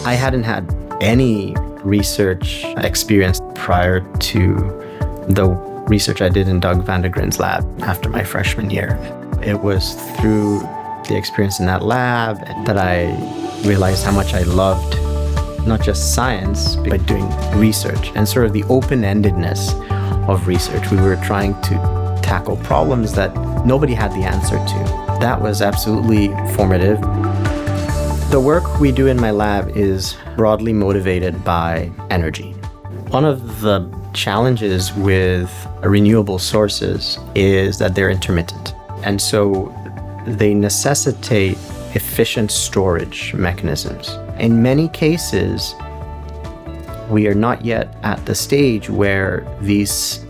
I hadn't had any research experience prior to the research I did in Doug Vandegrin's lab after my freshman year. It was through the experience in that lab that I realized how much I loved not just science, but doing research and sort of the open-endedness of research. We were trying to tackle problems that nobody had the answer to. That was absolutely formative. The work we do in my lab is broadly motivated by energy. One of the challenges with renewable sources is that they're intermittent. And so they necessitate efficient storage mechanisms. In many cases, we are not yet at the stage where these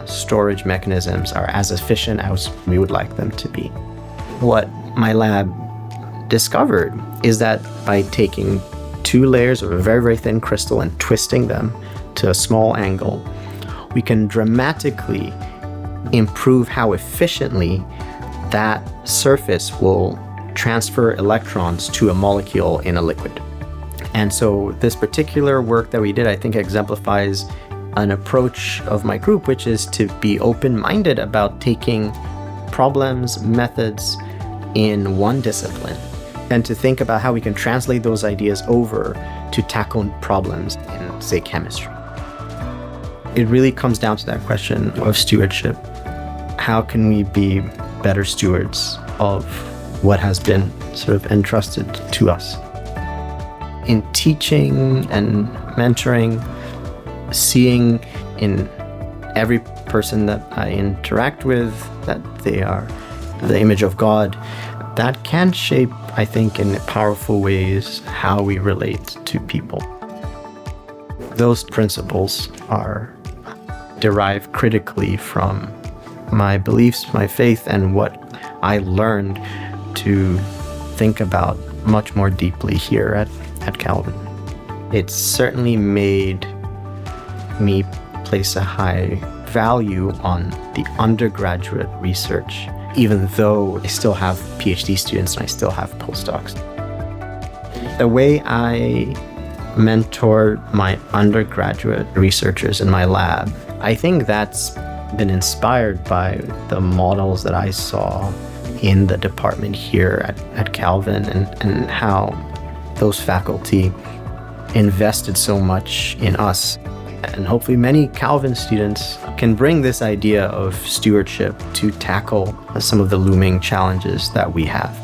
storage mechanisms are as efficient as we would like them to be. What my lab discovered is that by taking 2 layers of a very, very thin crystal and twisting them to a small angle, we can dramatically improve how efficiently that surface will transfer electrons to a molecule in a liquid. And so this particular work that we did, I think, exemplifies an approach of my group, which is to be open-minded about taking problems, methods in one discipline, and to think about how we can translate those ideas over to tackle problems in, say, chemistry. It really comes down to that question of stewardship. How can we be better stewards of what has been sort of entrusted to us? In teaching and mentoring, seeing in every person that I interact with that they are the image of God, that can shape, I think, in powerful ways how we relate to people. Those principles are derived critically from my beliefs, my faith, and what I learned to think about much more deeply here at Calvin. It's certainly made me place a high value on the undergraduate research, even though I still have PhD students and I still have postdocs. The way I mentor my undergraduate researchers in my lab, I think that's been inspired by the models that I saw in the department here at Calvin and how those faculty invested so much in us. And hopefully many Calvin students can bring this idea of stewardship to tackle some of the looming challenges that we have.